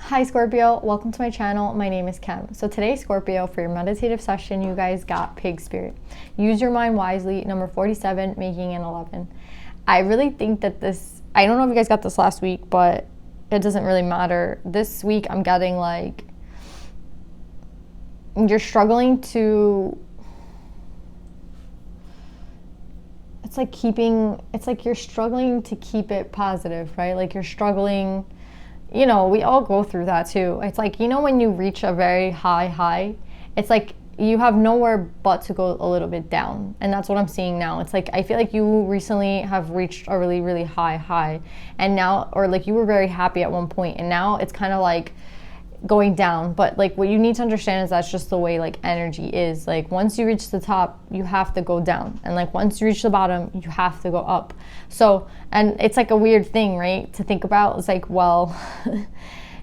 Hi Scorpio, welcome to my channel. My name is Kim. So today, Scorpio, for your meditative session, you guys got pig spirit. Use your mind wisely, number 47, making an 11. I really think that this, I don't know if you guys got this last week, but it doesn't really matter. This week I'm getting like, you're struggling to, it's like you're struggling to keep it positive, right? Like you're struggling. You know, we all go through that too. It's like, you know, when you reach a very high, it's like you have nowhere but to go a little bit down. And that's what I'm seeing now. It's like, I feel like you recently have reached a really, really high. And now, or like you were very happy at one point, and now it's kind of like going down. But like what you need to understand is that's just the way like energy is. Like once you reach the top, you have to go down, and like once you reach the bottom, you have to go up. So, and it's like a weird thing, right, to think about. It's like, well,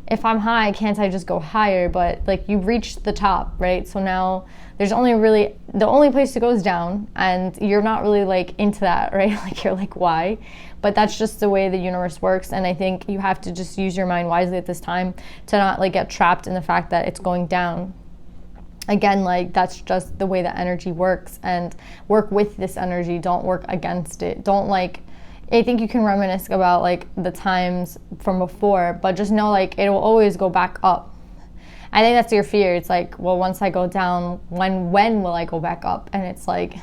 if I'm high, can't I just go higher? But like you reached the top, right? So now there's only really, the only place to go is down, and you're not really like into that, right? Like you're like, why? But that's just the way the universe works. And I think you have to just use your mind wisely at this time to not like get trapped in the fact that it's going down. Again, like that's just the way the energy works, and work with this energy. Don't work against it. Don't like, I think you can reminisce about like the times from before, but just know like it will always go back up. I think that's your fear. It's like, well, once I go down, when will I go back up? And it's like,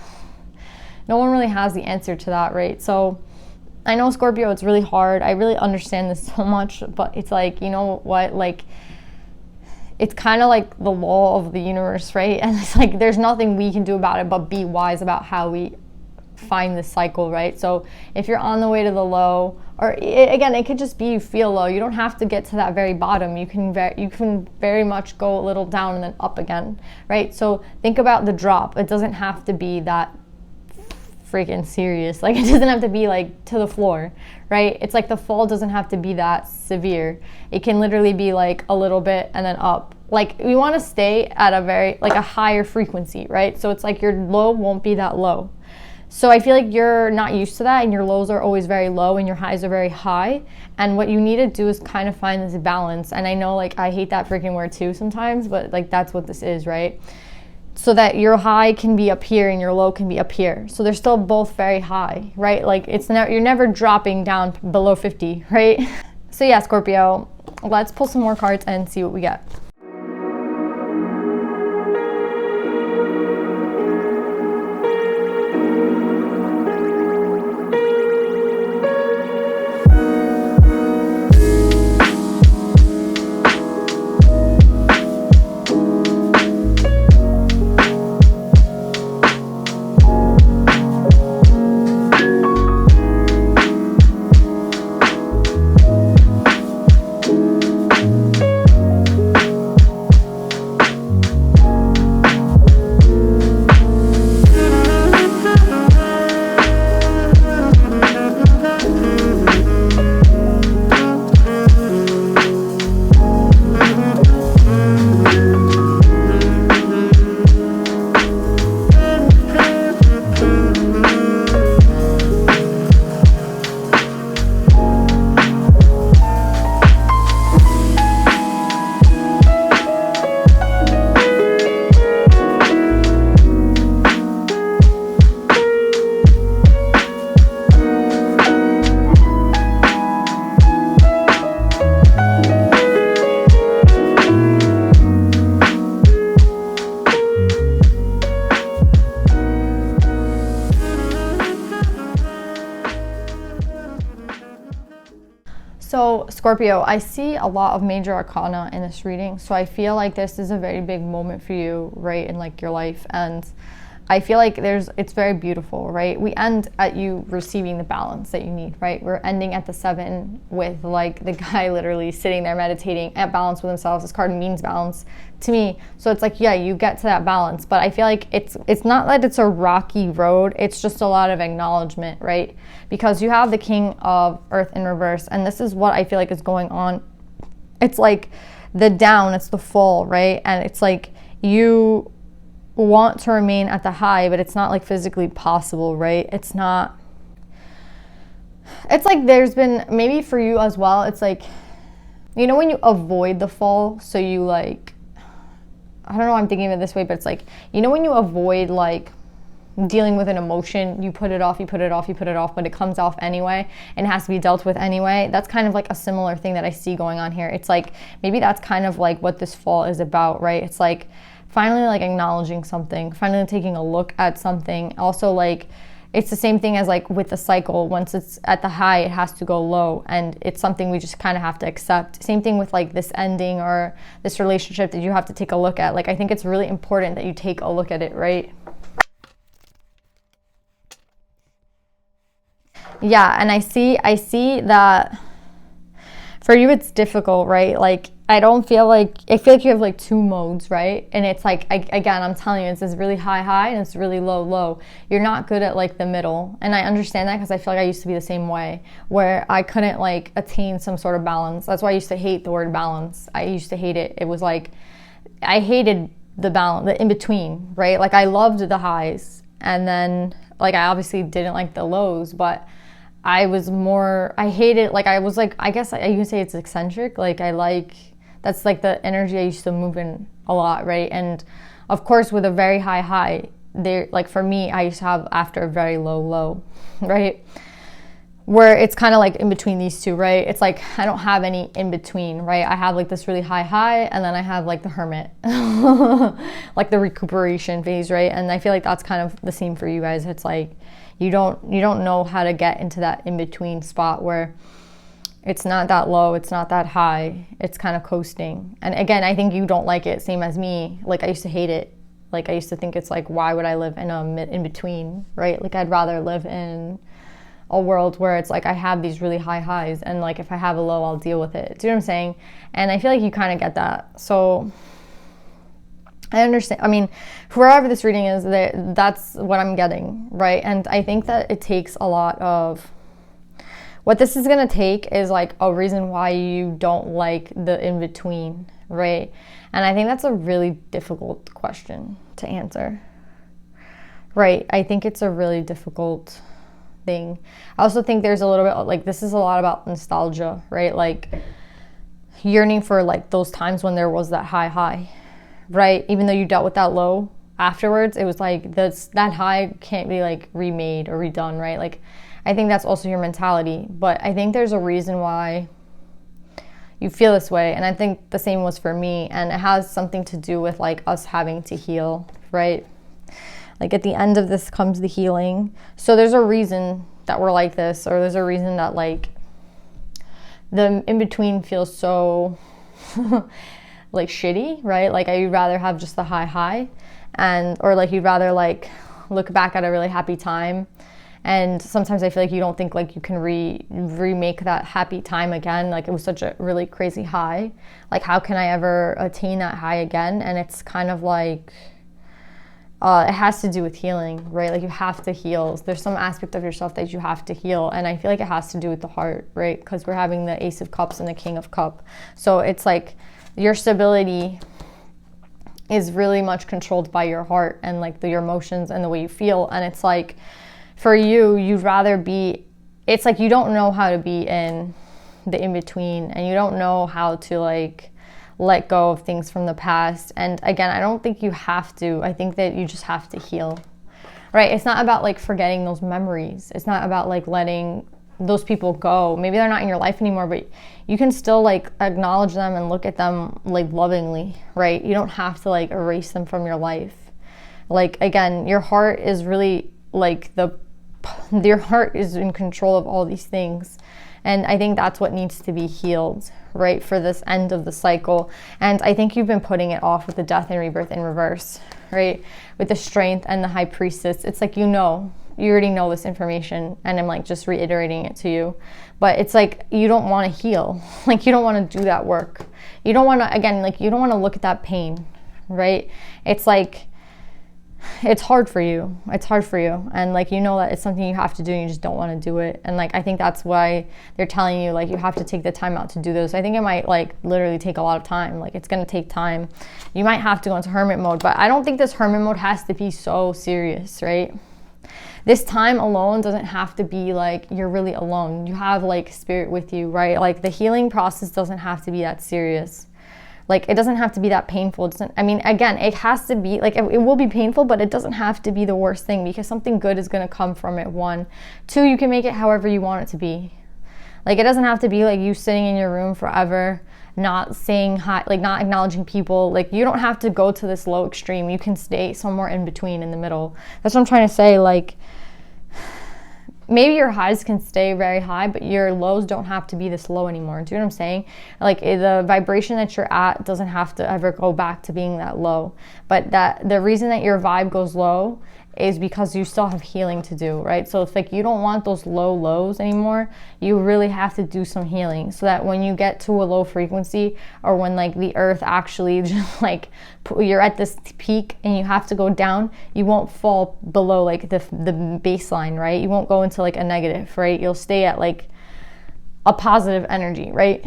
no one really has the answer to that, right? So I know, Scorpio, it's really hard. I really understand this so much, but it's like, you know what, like, it's kind of like the law of the universe, right? And it's like, there's nothing we can do about it but be wise about how we find this cycle, right? So if you're on the way to the low, or again, it could just be you feel low. You don't have to get to that very bottom. You can very much go a little down and then up again, right? So think about the drop. It doesn't have to be that freaking serious. Like it doesn't have to be like to the floor, right? It's like the fall doesn't have to be that severe. It can literally be like a little bit and then up. Like we want to stay at a very like a higher frequency, right? So it's like your low won't be that low. So I feel like you're not used to that, and your lows are always very low and your highs are very high. And what you need to do is kind of find this balance. And I know like I hate that freaking word too sometimes, but like that's what this is, right? So that your high can be up here and your low can be up here. So they're still both very high, right? Like you're never dropping down below 50, right? So yeah, Scorpio, let's pull some more cards and see what we get. So Scorpio, I see a lot of major arcana in this reading. So I feel like this is a very big moment for you, right, in like your life. And I feel like it's very beautiful, right? We end at you receiving the balance that you need, right? We're ending at the 7 with like the guy literally sitting there meditating at balance with himself. This card means balance to me. So it's like, yeah, you get to that balance, but I feel like it's not that it's a rocky road. It's just a lot of acknowledgement, right? Because you have the King of Earth in reverse, and this is what I feel like is going on. It's like the down, it's the fall, right? And it's like you want to remain at the high, but it's not like physically possible, right? It's not, it's like there's been, maybe for you as well, it's like you know when you avoid the fall, so you like, I don't know why I'm thinking of it this way, but it's like, you know when you avoid like dealing with an emotion, you put it off, you put it off, you put it off, but it comes off anyway and has to be dealt with anyway. That's kind of like a similar thing that I see going on here. It's like, maybe that's kind of like what this fall is about, right? It's like finally like acknowledging something, finally taking a look at something. Also like, it's the same thing as like with the cycle. Once it's at the high, it has to go low, and it's something we just kind of have to accept. Same thing with like this ending or this relationship that you have to take a look at. Like, I think it's really important that you take a look at it, right? Yeah, and I see that for you it's difficult, right? Like, I feel like you have like two modes, right? And it's like, again, I'm telling you, it's this really high and it's really low. You're not good at like the middle. And I understand that because I feel like I used to be the same way, where I couldn't like attain some sort of balance. That's why I used to hate the word balance. I used to hate it. It was like, I hated the balance, the in-between, right? Like, I loved the highs, and then like I obviously didn't like the lows, but I hated, like, I was like, I guess you can say it's eccentric. Like, that's like the energy I used to move in a lot, right? And of course, with a very high, there, like for me, I used to have after a very low, right? Where it's kind of like in between these two, right? It's like, I don't have any in between, right? I have like this really high, and then I have like the hermit, like the recuperation phase, right? And I feel like that's kind of the same for you guys. It's like, you don't know how to get into that in-between spot where it's not that low, it's not that high, it's kind of coasting. And again, I think you don't like it, same as me. Like, I used to hate it. Like, I used to think it's like, why would I live in a in-between, right? Like, I'd rather live in a world where it's like I have these really high highs, and like if I have a low, I'll deal with it. Do you know what I'm saying? And I feel like you kind of get that. So I understand. I mean, wherever this reading is, that's what I'm getting, right? And I think that it takes a lot of, what this is going to take is like a reason why you don't like the in-between, right? And I think that's a really difficult question to answer, right? I think it's a really difficult thing. I also think there's a little bit, like, this is a lot about nostalgia, right? Like, yearning for like those times when there was that high, right? Even though you dealt with that low afterwards, it was like that high can't be like remade or redone, right? Like, I think that's also your mentality. But I think there's a reason why you feel this way, and I think the same was for me, and it has something to do with like us having to heal, right? Like, at the end of this comes the healing. So there's a reason that we're like this, or there's a reason that like the in-between feels so like shitty, right? Like, you'd rather have just the high, and or like you'd rather like look back at a really happy time. And sometimes I feel like you don't think like you can remake that happy time again. Like, it was such a really crazy high. Like, how can I ever attain that high again? And it's kind of like, it has to do with healing, right? Like, you have to heal. There's some aspect of yourself that you have to heal. And I feel like it has to do with the heart, right? Because we're having the Ace of Cups and the King of Cups. So it's like your stability is really much controlled by your heart and like your emotions and the way you feel. And it's like, for you, you'd rather be, it's like you don't know how to be in the in-between, and you don't know how to like let go of things from the past. And again, I don't think you have to. I think that you just have to heal, right? It's not about like forgetting those memories. It's not about like letting those people go. Maybe they're not in your life anymore, but you can still like acknowledge them and look at them like lovingly, right? You don't have to like erase them from your life. Like, again, your heart is really like your heart is in control of all these things. And I think that's what needs to be healed, right, for this end of the cycle. And I think you've been putting it off with the death and rebirth in reverse, right? With the strength and the high priestess. It's like, you already know this information, and I'm like just reiterating it to you. But it's like, you don't want to heal. Like, you don't want to do that work. You don't want to, again, like, you don't want to look at that pain, right? It's like, it's hard for you. It's hard for you. And like, that it's something you have to do, and you just don't want to do it. And like, I think that's why they're telling you like you have to take the time out to do this. I think it might like literally take a lot of time. Like, it's going to take time. You might have to go into hermit mode, but I don't think this hermit mode has to be so serious, right? this time alone doesn't have to be like you're really alone. You have like spirit with you, right? Like the healing process doesn't have to be that serious. Like it doesn't have to be that painful. It doesn't, I mean, again, it has to be like, it will be painful, but it doesn't have to be the worst thing, because something good is going to come from it. 1, 2, you can make it however you want it to be. Like it doesn't have to be like you sitting in your room forever, not saying hi, like not acknowledging people. Like you don't have to go to this low extreme. You can stay somewhere in between, in the middle. That's what I'm trying to say. Like maybe your highs can stay very high, but your lows don't have to be this low anymore. Do you know what I'm saying? Like the vibration that you're at doesn't have to ever go back to being that low. But that the reason that your vibe goes low is because you still have healing to do, right? So it's like you don't want those low lows anymore. You really have to do some healing so that when you get to a low frequency, or when like the earth actually just like you're at this peak and you have to go down, you won't fall below like the baseline, right? You won't go into like a negative, right? You'll stay at like a positive energy, right?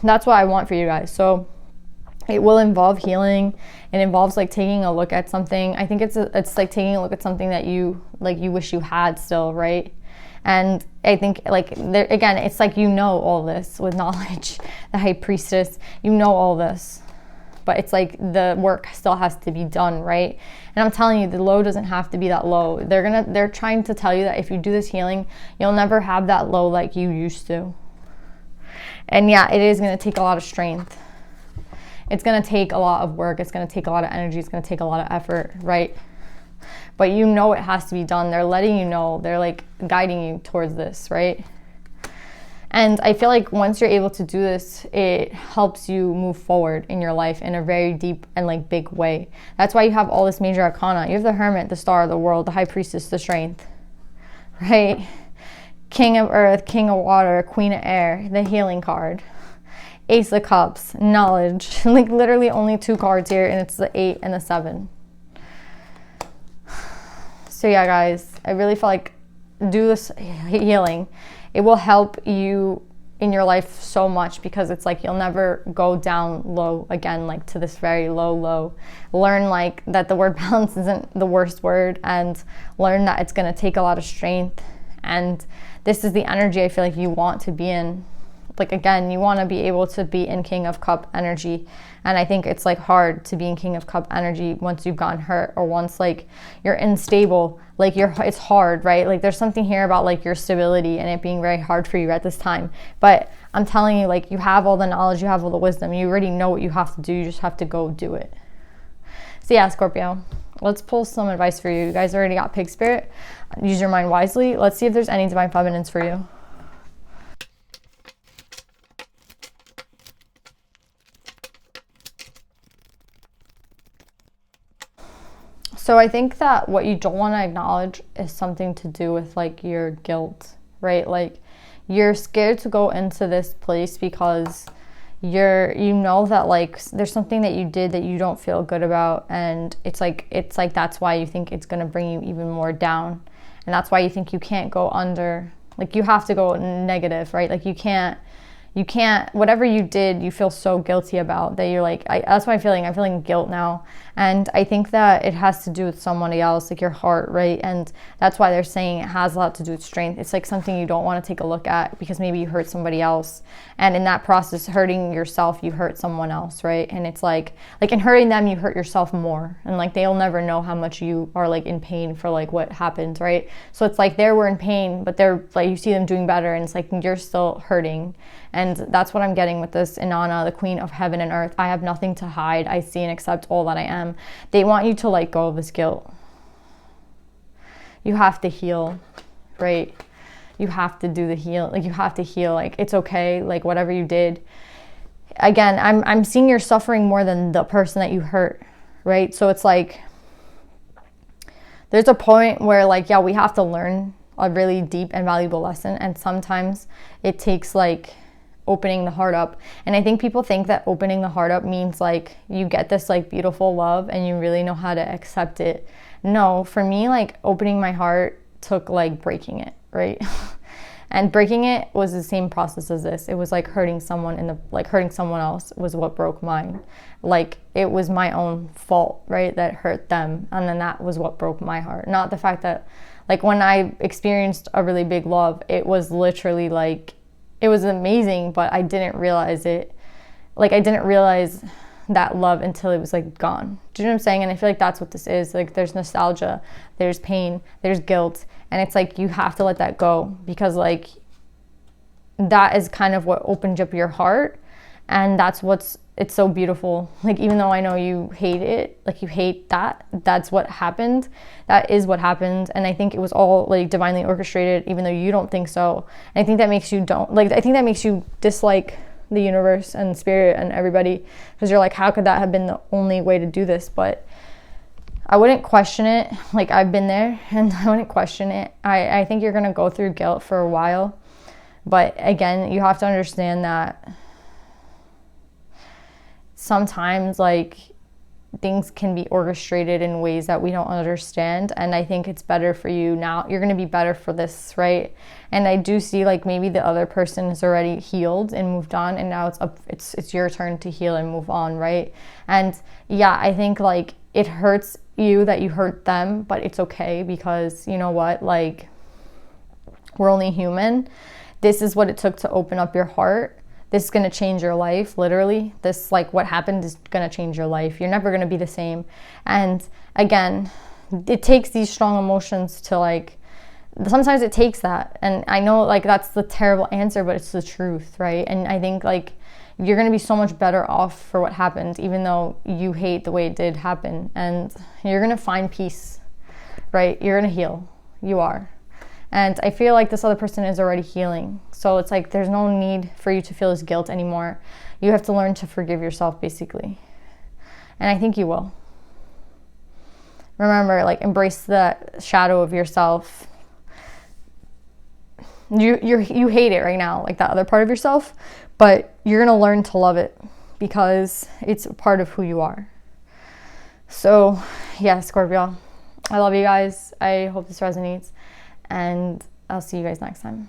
That's what I want for you guys. So it will involve healing. It involves like taking a look at something. I think it's like taking a look at something that you wish you had still, right? And I think like there, again, it's like you know all this with knowledge. The high priestess, you know all this, but it's like the work still has to be done, right? And I'm telling you, the low doesn't have to be that low. They're trying to tell you that if you do this healing, you'll never have that low like you used to. And yeah, it is going to take a lot of strength. It's going to take a lot of work. It's going to take a lot of energy. It's going to take a lot of effort, right? But you know it has to be done. They're letting you know. They're like guiding you towards this, right? And I feel like once you're able to do this, it helps you move forward in your life in a very deep and like big way. That's why you have all this major arcana. You have the Hermit, the Star, the World, the High Priestess, the Strength, right? King of Earth, King of Water, Queen of Air, the Healing card. Ace of Cups, knowledge. Like literally only 2 cards here, and it's the 8 and the 7. So yeah, guys, I really feel like do this healing. It will help you in your life so much, because it's like you'll never go down low again, like to this very low. Learn like that the word balance isn't the worst word, and learn that it's going to take a lot of strength. And this is the energy I feel like you want to be in. Like again, you want to be able to be in King of Cup energy, and I think it's like hard to be in King of Cup energy once you've gotten hurt, or once like you're unstable. Like it's hard, right? Like there's something here about like your stability and it being very hard for you at this time. But I'm telling you, like you have all the knowledge, you have all the wisdom, you already know what you have to do. You just have to go do it. So yeah, Scorpio, let's pull some advice for you. You guys already got Pig Spirit. Use your mind wisely. Let's see if there's any Divine Feminines for you. So I think that what you don't want to acknowledge is something to do with like your guilt, right? Like you're scared to go into this place because you know that like there's something that you did that you don't feel good about, and it's like that's why you think it's going to bring you even more down, and that's why you think you can't go under, like you have to go negative, right? Like you can't, whatever you did, you feel so guilty about that you're like, that's what I'm feeling guilt now. And I think that it has to do with somebody else, like your heart, right? And that's why they're saying it has a lot to do with strength. It's like something you don't want to take a look at, because maybe you hurt somebody else, and in that process, hurting yourself, you hurt someone else, right? And it's like in hurting them, you hurt yourself more, and like they'll never know how much you are like in pain for like what happened, right? So it's like they were in pain, but they're like, you see them doing better, and it's like you're still hurting. And that's what I'm getting with this Inanna, the Queen of Heaven and Earth. I have nothing to hide. I see and accept all that I am. They want you to let go of this guilt. You have to heal, right? You have to do the heal. Like you have to heal. Like it's okay. Like whatever you did. Again, I'm seeing you're suffering more than the person that you hurt, right? So it's like there's a point where like, yeah, we have to learn a really deep and valuable lesson, and sometimes it takes like opening the heart up. And I think people think that opening the heart up means like you get this like beautiful love and you really know how to accept it. No, for me, like opening my heart took like breaking it, right? And breaking it was the same process as this. It was like hurting someone hurting someone else was what broke mine. Like it was my own fault, right? That hurt them. And then that was what broke my heart. Not the fact that Like when I experienced a really big love, it was literally like, it was amazing, but I didn't realize it. Like I didn't realize that love until it was like gone. Do you know what I'm saying? And I feel like that's what this is. Like there's nostalgia, there's pain, there's guilt, and it's like you have to let that go, because like that is kind of what opened up your heart, and it's so beautiful. Like even though I know you hate it, like you hate that's what happened. That is what happened, and I think it was all like divinely orchestrated, even though you don't think so. And I think that makes you dislike the universe and spirit and everybody, because you're like, how could that have been the only way to do this? But I wouldn't question it. Like I've been there, and I wouldn't question it. I think you're gonna go through guilt for a while, but again, you have to understand that sometimes like things can be orchestrated in ways that we don't understand, and I think it's better for you now. You're going to be better for this, right? And I do see like maybe the other person is already healed and moved on, and now it's your turn to heal and move on, right? And yeah, I think like it hurts you that you hurt them, but it's okay, because you know what, like we're only human. This is what it took to open up your heart. This is going to change your life, literally. This, like, what happened is going to change your life. You're never going to be the same. And again, it takes these strong emotions to, like, sometimes it takes that. And I know, like, that's the terrible answer, but it's the truth, right? And I think, like, you're going to be so much better off for what happened, even though you hate the way it did happen. And you're going to find peace, right? You're going to heal. You are. And I feel like this other person is already healing. So it's like there's no need for you to feel this guilt anymore. You have to learn to forgive yourself, basically. And I think you will. Remember, like, embrace the shadow of yourself. You hate it right now, like that other part of yourself, but you're going to learn to love it, because it's a part of who you are. So, yeah, Scorpio, I love you guys. I hope this resonates. And I'll see you guys next time.